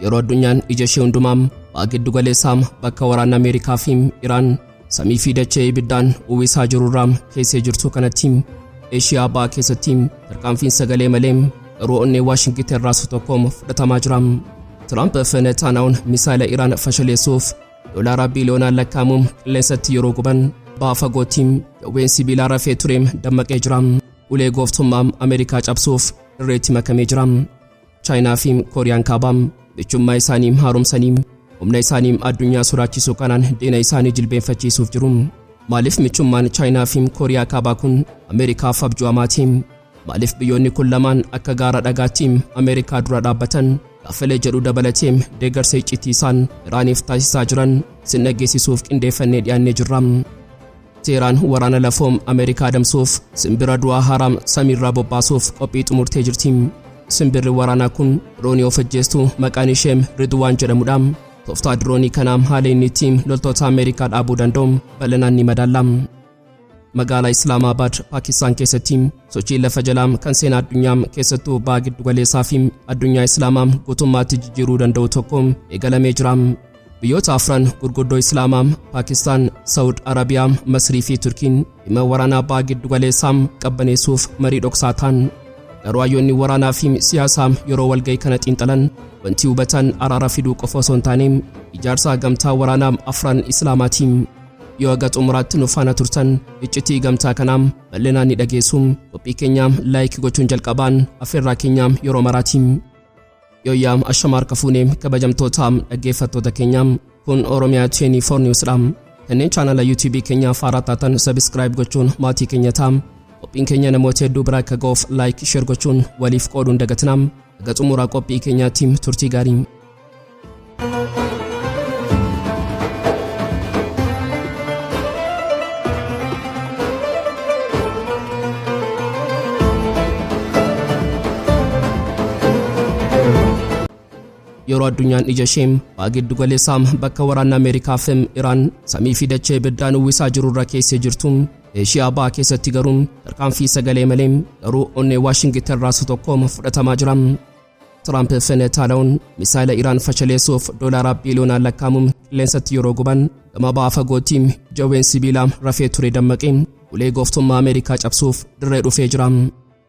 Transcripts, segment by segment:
yeroo addunyaan ija ishee hundumaam Baha Giddu-galeessaam bakka waraana Ameerikaa fi Iraan samii fi dachee ibiddaan uwwisaa jirurraam keessee jirtu kanatti Eeshiyaa Bahaa keessatti tarkaanfiin sagalee malee garuu onnee Waashingtan irraa tokkoom fudhatamaa jira. Tiraamp Netaaniyaahuun Misaa'ela Iraan fashaleessuuf Doolaara Biliyoonaan lakkaa'amuun qilleensatti yeroo guban baha fagootti Jawween Sibiilaa rafee tureem dammaqee jira. Ulee Gooftummaa Ameerikaa cabsuuf irreetti makamee jira. Chaayinaa fi Kooriyaan Kaabaa bichummaa isaanii haaromsanii humna isaanii addunyaa sodaachisuu kanaan diina isaanii jilbeenfachiisuuf jiru. Maaliif michummaan Chaayinaa fi Kooriyaa Kaabaa kun Ameerikaaf abjuu hamaati? Maaliif biyyoonni kun lamaan akka gaara dhagaatti Ameerikaa dura dhaabbatan gaafilee jedhu dabalatee deeggarsa iccitii isaan Iraaniif taasisaa jiran sinnageessisuuf qindeeffannee dhiyaannee jirra. Teheraan waraana lafoom Ameerikaa adamsuuf simbira du'aa haaraa samiirraa bobbaasuuf qophii xumurtee jirti. Simbirri waraanaa kun diroonii of ajjeestu maqaan ishee Ridwaan jedhamudha. Tooftaa diroonii kanaam haala inni ittiin loltoota Ameerikaa dhaabuu danda'u bal'inaan ni madaalla. Magaalaa Islaamabaad Paakistaan keessatti sochii lafa jalaa kan seenaa addunyaa keessattuu Baha Giddu-galeessaa fi addunyaa Islaamaa guutummaatti jijjiiruu danda'u tokko eegalamee jira. Biyyoota afran gurguddoo Islaamaa Paakistaan, Saawud Arabiyaa, Masrii fi Turkiin dhimma waraanaa Baha Giddu-galeessaa qabbaneessuuf marii dhoksaa ta'an. Garuu hayyoonni waraanaa fi siyaasaa yeroo walgahii kana xiinxalan wanti hubatan araara fiduu qofa osoo hin taane ijaarsa Gamtaa Waraanaa Afran Islaamaati. Yoo aga xumuraatti nu faana turtan iccitii gamtaa kanaam bal'inaan ni dhageessu. Qophii keenyaam laayik gochuun jalqabaan affeerraa keenyaam yeroo maraati. Yooyyaam ashamaar kafuunee kabajamtootaam dhaggeeffattoota keenyaam kun Oromiyaa 24 Newsdha. Kanneen chaanala YouTube keenyaaf haaraa taatan subscribe gochuun maatii keenya taam. Qophiin keenya namoota hedduu biraa akka ga'uuf laayik share gochuun waliif qooduun dagatinaam. Aga xumuraa qophii keenyaatti turtii gaarii. yeroo addunyaan ija ishee Baha Giddu-galeessaa bakka waraana Ameerikaa fi Iraan samii fi dachee ibiddaan uwwisaa jirurra keessee jirtu. Eeshiyaa Bahaa keessatti garuu tarkaanfii sagalee malee garuu onnee Waashingtan irraa tokkoom fudhatamaa jira. Tiraamp fi Netaaniyaahuun Misaa'ela Iraan fashaleessuuf Doolaara Biliyoonaan lakkaa'amuun qilleensatti yeroo guban gama baha fagootti Jawween Sibiilaa rafee ture dammaqee ulee Gooftummaa Ameerikaa cabsuuf dirree dhufee jira.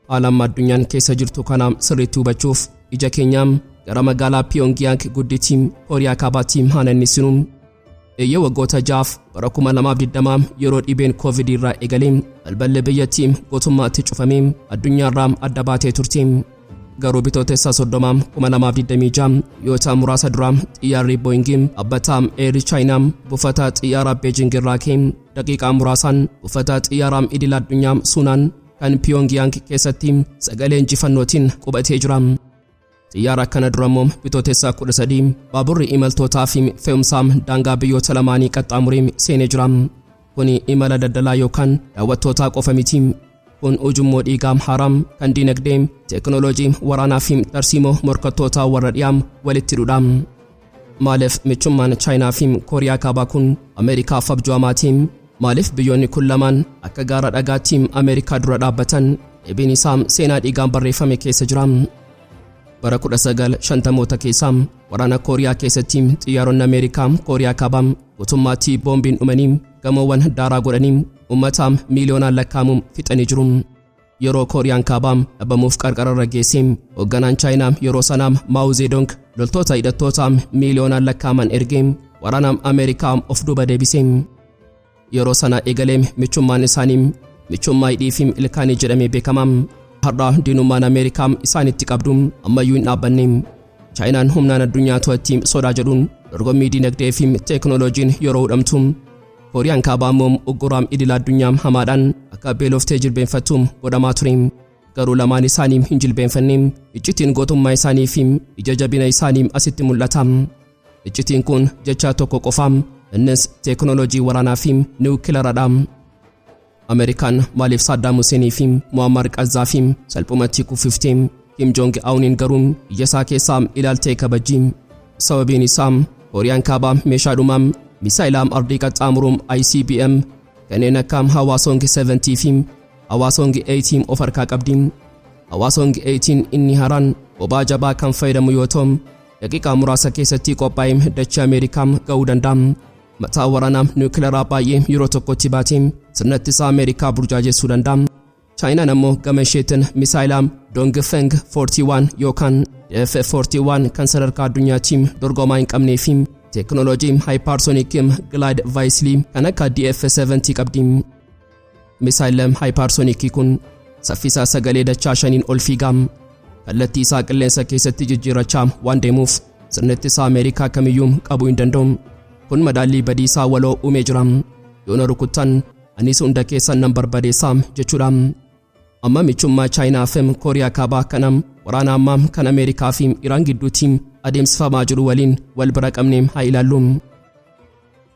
Haalaan addunyaan keessa jirtu kana sirriitti hubachuuf ija keenyaam gara magaalaa Pyongyang guddittii Kooriyaa Kaabaatti haanannisinu. Eeyyee waggoota jaaf bara 2020 yeroo dhibeen COVID irraa eegalee balballi biyyattii gootummaatti cufamee addunyaarraa adda baatee turte. Garuu bitootessa 30 2026 yoota muraasa dura xiyyaarri Boeing abbataa Air China buufata xiyyaara Beijing irraa ka'ee daqiiqaa muraasaan buufata xiyyaara idil addunyaa Sunaan kan Pyongyang keessatti sagalee injifannootiin qubatee jira. Xiyyaara kana durammoo bitootessa 13 baaburri imaltootaa fi fe'umsaa daangaa biyyoota lamaanii qaxxaamuree seenee jira. Kuni imala daldalaa yookaan daawwattootaa qofa miti. Kun ujummoo dhiigaa haaraa kan diinagdee, teekinooloojii waraanaa fi tarsiimoo morkattootaa warra dhiyaa walitti dhudha. Maaliif michummaan Chaayinaa fi Kooriyaa Kaabaa kun Ameerikaaf abjuu hamaati? Maaliif biyyoonni kun lamaan akka gaara dhagaatti Ameerikaa dura dhaabbatan? Deebiin isaa seenaa dhiigaan barreeffame keessa jira. Bara 1950moota keessa waraana Kooriyaa keessatti xiyyaaronni Ameerikaa Kooriyaa Kaabaa guutummaatti boombiin dhumanii gamoowwan daaraa godhanii ummata miiliyoonaan lakkaa'amuun fixanii jiru. Yeroo Kooriyaan Kaabaa dhabamuuf qarqararra geesse hoogganaan Chaayinaa yeroo sanaa Mao Zedong loltoota hidhattoota miiliyoonaan lakkaa'aman ergee waraana Ameerikaa of duuba deebise. Yeroo sana eegalee michummaan isaanii michummaa hidhii fi ilkaanii jedhamee beekama. Har'a diinummaan Ameerikaa isaanitti qabdu ammayyuu hin dhaabbanne. Chaayinaan humnaan addunyaa to'atti sodaa jedhuun dorgommii diinagdee fi teekinooloojiin yeroo hudhamtu. Kooriyaan Kaabaa immoo ugguraam idil addunyaa hamaadhaan akka beeloftee jilbeenfattu godhamaa ture. Garuu lamaan isaanii hin jilbeenfanne. Iccitiin gootummaa isaanii fi ija jabina isaanii asitti mul'ata. Iccitiin kun jecha tokko qofa, innis teekinooloojii waraanaa fi niwukilaradha. Ameerikaan maaliif Saddam Hussein fi Muammar Qaddaafii salphumatti kuffiftee Kim Jong Un garuu ija isaa keessaa ilaaltee kabajji. Sababiin isaa Kooriyaan Kaabaa meeshaadhumaa misaa'ilaa ardii qaxxaamuruun ICBM kanneen akka Hwasong 70 fi Hwasong 18 of harkaa qabdi. Hwasong 18 inni haaraan bobaa jabaa kan fayyadamu yoo ta'u daqiiqaa muraasa keessatti qophaa'ee dachee Ameerikaa ga'uu danda'a. Mataa waraanaa niwukileeraa baay'ee yeroo tokkotti baatee sirna ittisa Ameerikaa burjaajessuu danda'a. Chaayinaan ammoo gama isheetiin misaayilaa Dongfeng 41 yookaan F41 kan sadarkaa addunyaatti dorgomaa hin qabnee fi teekinooloojii hypersonic glide vehicle kan akka DF70 qabdi. Misaayilli hypersonic kun saffisa sagalee dachaa 5 ol fiigaa. Kallattii isaa qilleensa keessatti jijjiirachaa waan deemuuf sirna ittisa Ameerikaa kamiyyuu qabuu hin danda'u. Kun madaallii badiisaa waloo uumee jira. Yoona rukuttan anis hunda keessan nan barbadeessaa jechuudha. Amma michummaa Chaayinaa fi Kooriyaa Kaabaa kanam waraana ammaa kan Ameerikaa fi Iraan gidduutti adeemsifamaa jiru waliin wal bira qabnee haa ilaallu.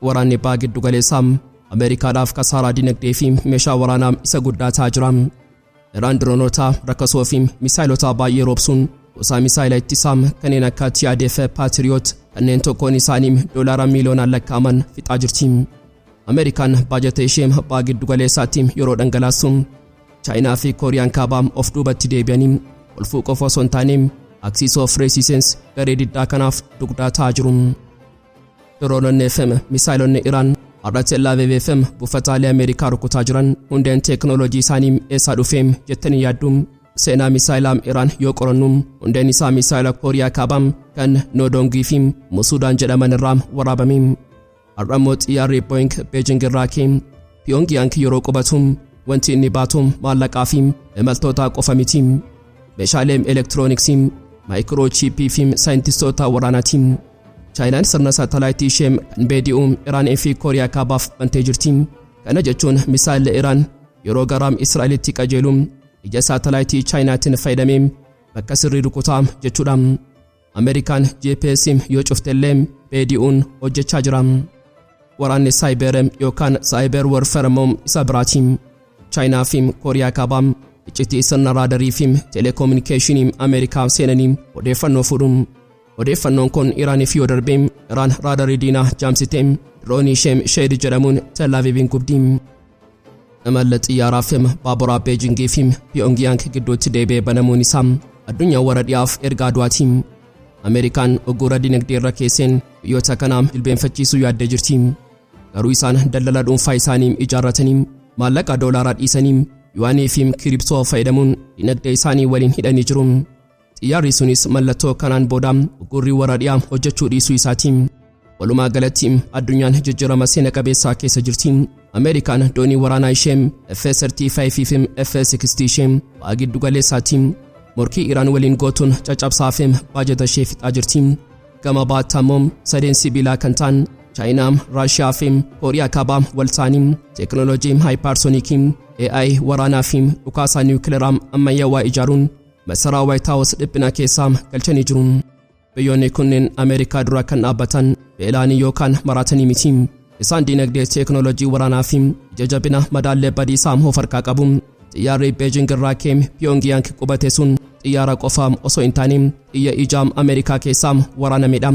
Waraanni Baha Giddu-galeessaa Ameerikaadhaaf kasaaraa dinagdee fi meeshaa waraanaa isa guddaa ta'aa jira. Iraan diroonota rakkasoo fi misaayilota baay'ee roobsuun gosa misaayila ittisaa kanneen akka TIADF Patriot kanneen tokkoon isaanii doolaara miliyoonaan lakkaa'aman fixaa jirti. Ameerikaan baajata ishee Baha Giddu-galeessaatti yeroo dhangalaasu Chaayinaa fi Kooriyaan Kaabaa of duubatti deebi'anii olfuu qofa osoo hin taane axis of resistance garee diddaa kanaaf dugdaa ta'aa jiru. Diroononni FM misaayilonni Iraan Har'a Tel Aviv FM buufataalee Ameerikaa rukutaa jiran hundeen teekinooloojii isaanii eessaa dhufee jettanii yaaddu. Seenaa misaayilaa Iraan yoo qorannu hundeen isaa misaayila Kooriyaa Kaabaa kan Noodongii fi Musuudaan jedhaman irraa waraabame. Har'a immoo xiyyaarri Boeing Beijing irraa ka'e Pyongyang yeroo qubatu wanti inni baatu maallaqaa fi imaltoota qofa miti. Meeshaalee elektirooniksii, maayikiroochiippii fi saayintistoota waraanaati. Chaayinaan sirna saatalaayitii ishee kan BDU Iraanii fi Kooriyaa Kaabaaf bantee jirti. Kana jechuun misaayilli Iraan yeroo garaam Israa'elitti qajeelu ija saatalaayitii Chaayinaatiin fayyadamee bakka sirrii rukutaa jechuudha. Ameerikaan GPS yoo cuftellee BDU'n hojjechaa jira. Waraanni saayiber yookaan saayiber warfare isa biraati. Chaayinaa fi Kooriyaa Kaabaa iccitii sirna raadarii fi telekominikeeshinii Ameerikaa seenanii odeeffannoo fuudhu. Odeeffannoon kun Iraaniif yoo darbe Iraan raadarii diinaa jaamsitee diroonii ishee Sheed jedhamuun Tel Aviivin gubdi. Imala xiyyaaraa fi baaburaa Beejingii fi Pyongyang gidduutti deebi'ee banamuun isaa addunyaa warra dhiyaaf ergaa du'aati. Ameerikaan ogguura dinagdee irra keesseen biyyoota kanaa jilbeenfachiisuu yaaddee jirti. Garuu isaan daldala dhuunfaa isaanii ijaarratanii maallaqa doolaaraa dhiisanii yuwaanii fi kiriptoo fayyadamuun dinagdee isaanii waliin hidhanii jiru. Xiyyaarri sunis mallattoo kanaan booda ogguurri warra dhiyaa hojjechuu dhiisuu isaati. Walumaa galatti addunyaan jijjiirama seena qabeessaa keessa jirti. Ameerikaan doonii waraanaa ishee F-35 fi F-60 ishee Baha Giddu-galeessaatti morkii Iraan waliin gootuun caccabsaa fi baajata ishee fixaa jirti. Gama baatti ammoo Jawween Sibiilaa kan ta'an Chaayinaa, Raashiyaa fi Kooriyaa Kaabaa wal ta'anii teekinooloojii hypersoniikii, AI waraanaa fi dhukaasaa niwukileeraa ammayyaawaa ijaaruun masaraa White House dhiphina keessaa galchanii jiru. Biyyoonni kunneen Ameerikaa dura kan dhaabbatan beelaanii yookaan maraatanii miti. Isaan dinagdee teekinooloojii waraanaa fi jajabina madaallee badiisaa of harkaa qabu. Xiyyaarri Beijing irraa ka'e Pyongyang qubate sun xiyyaara qofa osoo hin taane xiyya ijaa Ameerikaa keessaa waraanamedha.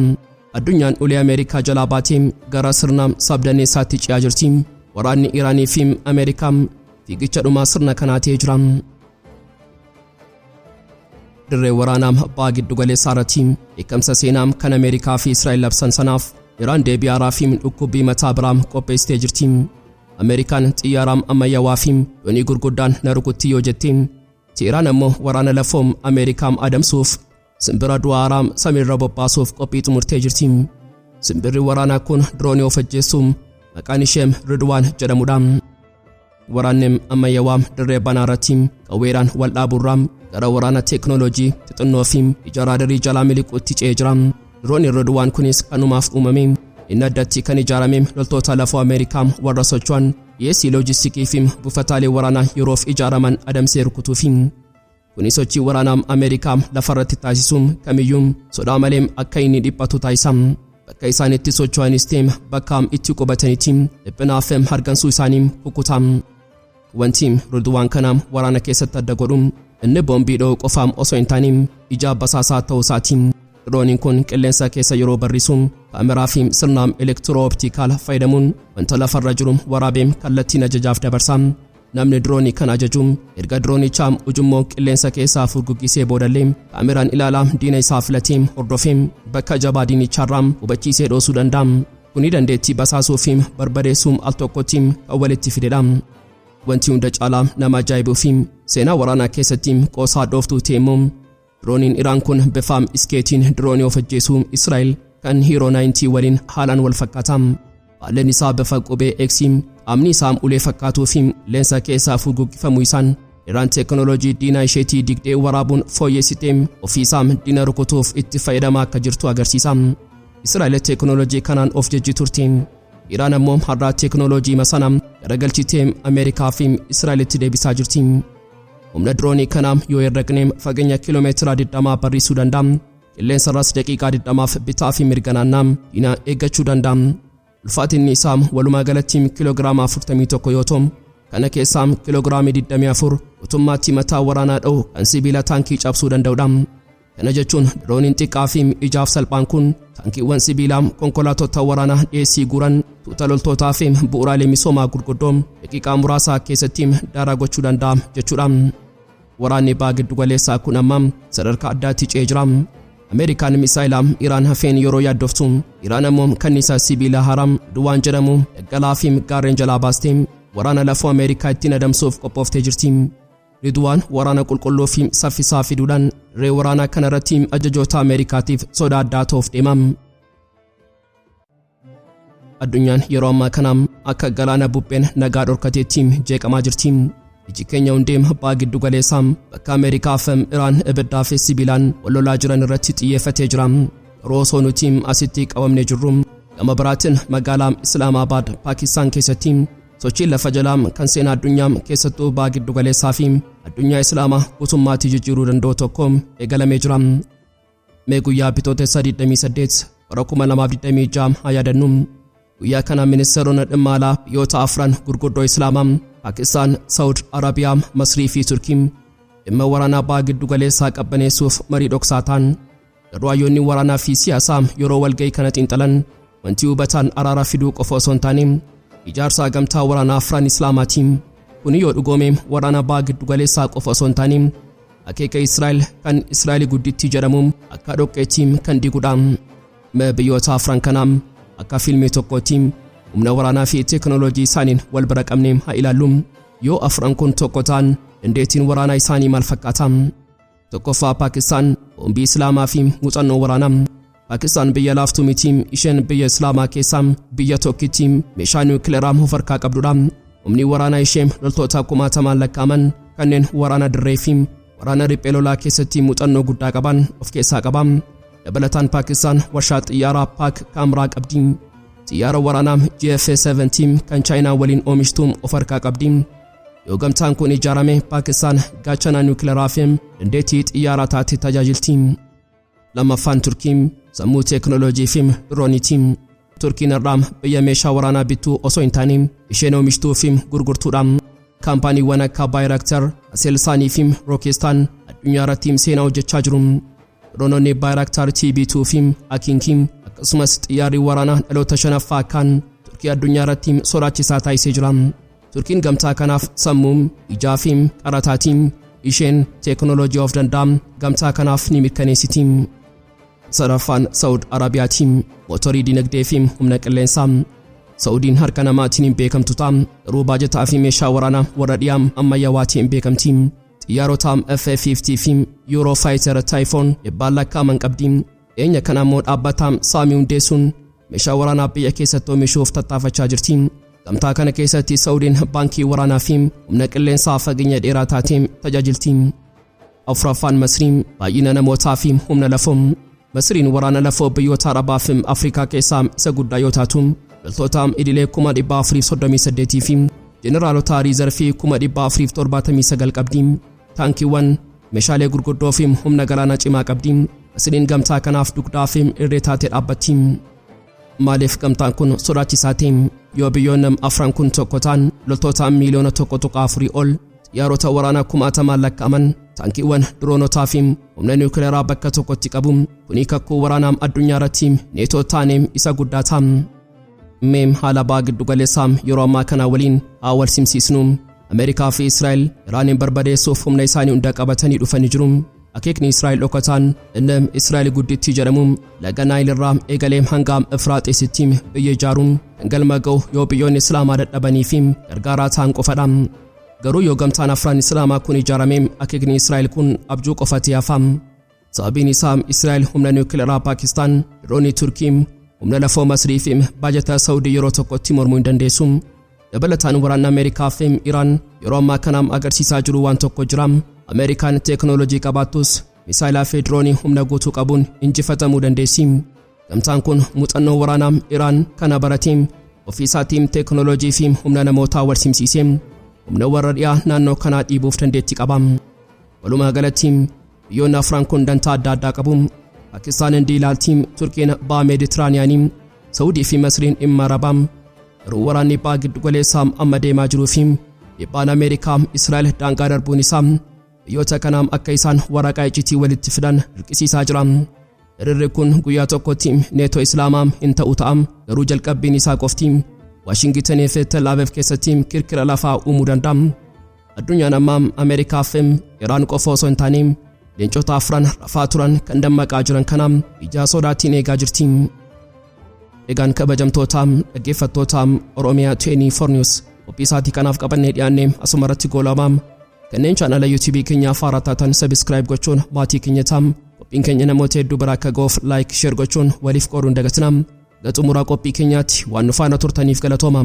Addunyaan ulee Ameerikaa jalaa baatee gara sirna sabdaneessaatti ce'aa jirti. Waraanni Iraanii fi Ameerikaa fiigicha dhumaa sirna kanaa ta'ee jira. Dirree waraanaa Baha Giddu-galeessaa irratti eekamsa seenaa kan Ameerikaa fi Israa'el labsan sanaaf Iraan deebii haaraa fi dhukkubii mataa biraa qopheessitee jirti. Ameerikaan xiyyaara ammayyaawaa fi doonii gurguddaan na rukutti yoo jette, Iraan ammoo waraana lafoo Ameerikaa adamsuuf simbira du'a haaraa samiirra bobbaasuuf qophii xumurtee jirti. Simbirri waraanaa kun diroonii of ajjeessu maqaan ishee Ridwaan jedhamudha. Waraanni ammayyaawaa dirree banaa irratti qawweedhaan wal dhaaburraa gara waraana teekinooloojii xixinnoo fi ijaaraadarii jalaa miliquutti ce'ee jira. Diroonni Ridwaan kunis kanumaaf uumame. Inni addatti kan ijaarame loltoota lafoo Ameerikaa warra socho'an dhiyeessii loojistikii fi buufataalee waraanaa yeroof ijaaraman adamsee rukutuufi. Kunis sochii waraanaa Ameerikaa lafarratti taasisuun kamiyyuu sodaa malee akka inni dhiphatu taasisa. Bakka isaan itti socho'anis ta'e bakka itti qubatanitti dhiphinaa fi hargansuu isaanii kukkuta. Wanti Ridwaan kana waraana keessatti adda godhu inni boombii dhoo'u qofaam osoo hin taane ija basaasaa ta'uu isaati. Dirooniin kun qilleensa keessa yeroo barrisu kaameraa fi sirna elektiroo-optikaala fayyadamuun wanta lafarra jiru waraabee kallattiin ajajaaf dabarsa. namni diroonii kana ajajuun erga diroonichaa ujummoo qilleensa keessaa furguggisee boodallee kaameraan ilaalaa diina isaa filatiin hordofee bakka jabaa diinichaarraa hubachiisee dhoosuu danda'a. Kuni dandeettii basaasuu fi barbadeessuu al tokkotti kan walitti fidedha. Wanti hunda caalaa nama ajaa'ibuu fi seenaa waraanaa keessatti qoosaa dhooftuu ta'e immoo dirooniin Iraan kun bifa iskeetiin diroonii of ajjeesuu Israa'el kan Hero 90 waliin haalaan wal fakkaata. Baalleen isaa bifa qubee X, amni isaa ulee fakkaatuu fi leensa keessaa furguggifamuu isaan Iraan teekinooloojii diina isheetii digdee waraabuun fooyyessitee ofii isaa diina rukutuuf itti fayyadamaa akka jirtu agarsiisa. Israa'el teekinooloojii kanaan of jajji turte. Iraan ammoo har'a teekinooloojii masana garagalchitee Ameerikaa fi Israa'elitti deebisaa jirti. Humna diroonii kanaa yoo herregne fageenya kiiloomeetira 20 barrisuu danda'a. Qilleensarras daqiiqaa 20 bitaa fi mirga naannaa diina eeggachuu danda'a. Ulfaatinni isaa walumaa galatti kiiloogiraama 41 yoo ta'u, kana keessaa kiiloogiraamii 24 guutummaatti mataa waraanaa dha'u kan sibiila taankii cabsuu danda'udha. Kana jechuun dirooniin xiqqaa fi ijaaf salphaan kun taankiiwwan sibiilaa konkolaattota waraanaa dhiyeessii guuran tuuta loltootaa fi bu'uuraalee misoomaa gurguddoo daqiiqaa muraasa keessatti daaraa gochuu danda'a jechuudha. Waraanni Baha Giddu-galeessaa kun amma sadarkaa addaatti ce'ee jira. Ameerikaan misaa'ila Iraan hafeen yeroo yaaddoftu, Iraan ammoo kanniisa sibiila haaraa duwwaan jedhamu daggalaa fi gaarreen jalaa baastee waraana lafoo Ameerikaa ittiin adamsuuf qophooftee jirti. Ridwaan waraana qulqulluu fi saffisaa fiduudhaan dirree waraanaa kana irratti ajajoota Ameerikaatiif sodaa addaa ta'uuf deema. Addunyaan yeroo ammaa kana akka galaana bubbeen nagaa dhorkateetti jeeqamaa jirti. Iji keenya hundee Baha Giddu-galeessaa bakka Ameerikaa fi Iraan ibiddaa fi sibiilaan wal lolaa jiran irratti xiyyeeffatee jira. Yeroo osoo nuti asitti qabamnee jirru gama biraatiin magaalaa Islamabad Paakistaan keessatti sochiin lafa jalaa kan seenaa addunyaa keessattuu Baha Giddu-galeessaa fi addunyaa Islaamaa guutummaatti jijjiiruu danda'u tokko eegalamee jira. Mee guyyaa bitootessa 28 bara 2026 haa yaadannu. Guyyaa kana ministeeronni dhimma alaa biyyoota afran gurguddoo Islaamaa Pakistaan, Saudi Arabiyaa, Masrii fi Turkii dhimma waraanaa Baha Giddu-galeessaa qabbaneessuuf marii dhoksaa ta'an. Hayyoonni waraanaa fi siyaasaa yeroo walgahii kana xiinxalan wanti hubataan araara fiduu qofa osoo hin taane ijaarsa Gamtaa Waraanaa Afran Islaamaati. Kuni yoo dhugoome waraana Baha Giddu-galeessaa qofa osoo hin taane akeeka Israa'el kan Israa'el guddittii jedhamu akka dhoqqeetti kan digudha. Biyyoota afran kanaa akka fiilmii tokkootti humna waraanaa fi teekinooloojii isaaniin wal bira qabnee haa ilaallu. Yoo afran kun tokko ta'an dandeettiin waraanaa isaanii maal fakkaata? Tokkoffaa Paakistaan boombii Islaamaa fi muuxannoo waraanaa. Paakistaan biyya laaftuu miti, isheen biyya Islaamaa keessaa biyya tokkitti meeshaa niwukileeraa of harkaa qabdudha. Humni waraanaa ishee loltoota 10,000 lakkaa'aman kanneen waraana dirree fi waraana riphee lolaa keessatti muuxannoo guddaa qaban of keessaa qaba. Dabalataan Paakistaan warshaa xiyyaaraa Paak Kaamraa qabdi. Xiyyaara waraanaa GF-70 kan Chaayinaa waliin oomishtu of harkaa qabdi. Yoo gamtaan kun ijaarame Paakistaan gaachana niwukileeraa fi dandeettii xiyyaaraa taate tajaajilti. Lammaffaan Turkii sammuu teekinooloojii fi dirooniiti. Turkiin har'a biyya meeshaa waraanaa bittuu osoo hin taane isheen oomishtuu fi gurgurtuudha. Kaampaaniiwwan akka Bayraktar, Aselsaanii fi Rookestaan addunyaa irratti seenaa hojjechaa jiru. Diroononni Bayraktar TB2 fi Akinkii akkasumas xiyyaarri waraanaa dhaloota 5ffaa kan Turkii addunyaa irratti sodaachisaa taasisee jira. Turkiin gamtaa kanaaf sammuu, ijaa fi qarataatiin isheen teekinooloojii of danda'a gamtaa kanaaf ni mirkaneessiti. Sadaffaan Saudi Arabiyaati. Mootorii dinagdee fi humna qilleensaa. Saudiin harka namaatiin beekamtu ta'a. Garuu baajataa fi meeshaa waraanaa warra dhiyaa ammayyaawaatiin beekamti. Xiyyaarota F-50 fi Eurofighter Typhoon dhibbaan lakkaa'aman qabdi. Dhiyeenya kana immoo dhaabbata saamii hundeessuun meeshaa waraanaa biyya keessatti oomishuuf tattaafachaa jirti. Gamtaa kana keessatti Saudiin baankii waraanaa fi humna qilleensaa fageenya dheeraa taatee tajaajilti. Afuraffaan Masrii baay'ina namootaa fi humna lafoo. Masriin waraana lafoo biyyoota Arabaa fi Afrikaa keessaa isa guddaa yoo taatu, loltoota idilee 438 fi jeneraalota riizarvii 479 qabdi. Taankiiwwan, meeshaalee gurguddoo fi humna galaanaa cimaa qabdi. Masriin gamtaa kanaaf dugdaa fi irree taatee dhaabbatti. Maaliif gamtaan kun sodaachisaa ta'e? Yoo biyyoonni afran kun tokko ta'an loltoota miliyoona 1.4 ol, xiyyaarota waraanaa 10,000 lakkaa'aman, taankiiwwan, diroonotaa fi humna niwukileeraa bakka tokkotti qabu. Kuni kakkuu waraanaa addunyaa irratti neetoo taanee isa guddaa ta'a. Haala Baha Giddu-galeessaa yeroo ammaa kana waliin haa wal simsiisnu. Ameerikaa fi Israa'el Iraanin barbadeessuuf humna isaanii hunda qabatanii dhufanii jiru. Akeekni Israa'el dhokataan inni Israa'el guddittii jedhamu laga Naayil irraa eegalee hanga Efraaxiisitti biyya ijaaruun galma ga'u yoo biyyoonni Islaamaa dadhabanii fi gargaaraa ta'an qofadha. Garuu yoo gamtaan Afran Islaamaa kun ijaaramee akeekni Israa'el kun abjuu qofatti hafa. Sababiin isaa Israa'el humna niwukileeraa Paakistaan, diroonii Turkii, humna lafoo Masrii fi baajata Saawudii yeroo tokkotti mormuu hin dandeessu. Dabalataan waraanni Ameerikaa fi Iraan yeroo ammaa kana agarsiisaa jiru waan tokko jira. Ameerikaan teeknooloojii qabaattus misaayilaa fi diroonii humna guutuu qabuun injifatamuu dandeessi. Gamtaan kun muuxannoo waraanaa Iraan kana baratee ofii isaatiin teeknooloojii fi humna namootaa wal simsiisee humna warra dhiyaa naannoo kanaa dhiibuuf dandeettii qaba. Walumaa galatti biyyoonni afran kun dantaa adda addaa qabu. Paakistaan Hindii ilaaltii, Turkiin Baha Meeditiraaniyaanii, Saawudii fi Masriin dhimma Arabaa. Garuu waraanni Baha Giddu-galeessaa amma deemaa jiruu fi dhiibbaan Ameerikaa Israa'el daangaa darbuun isaa biyyoota kanaan akka isaan waraqaa iccitii walitti fidan dirqisiisaa jira. Hiriirri kun guyyaa tokkotti neetoo Islaamaa hin ta'u ta'a. Garuu jalqabbiin isaa qofti Waashingitanii fi Tel Aviv keessatti kirkira lafaa uumuu danda'a. Addunyaan amma Ameerikaa fi Iraan qofa osoo hin taane leencota afran rafaa turan kan dammaqaa jiran kana ija sodaatiin eegaa jirti. Egaan kabajamtoota dhaggeeffattoota Oromiyaa 24 News qophii isaatii kanaaf qabannee dhiyaannee asuma irratti goolamaa. Kanneen chaanala YouTube keenyaaf haaraa taatan subscribe gochuun maatii keenya ta'aa. Qophiin keenya namoota hedduu bira akka ga'uuf like share gochuun waliif qooduun dagatinaa. Xumuraa qophii keenyaatti waan nu faana turtaniif galatooma.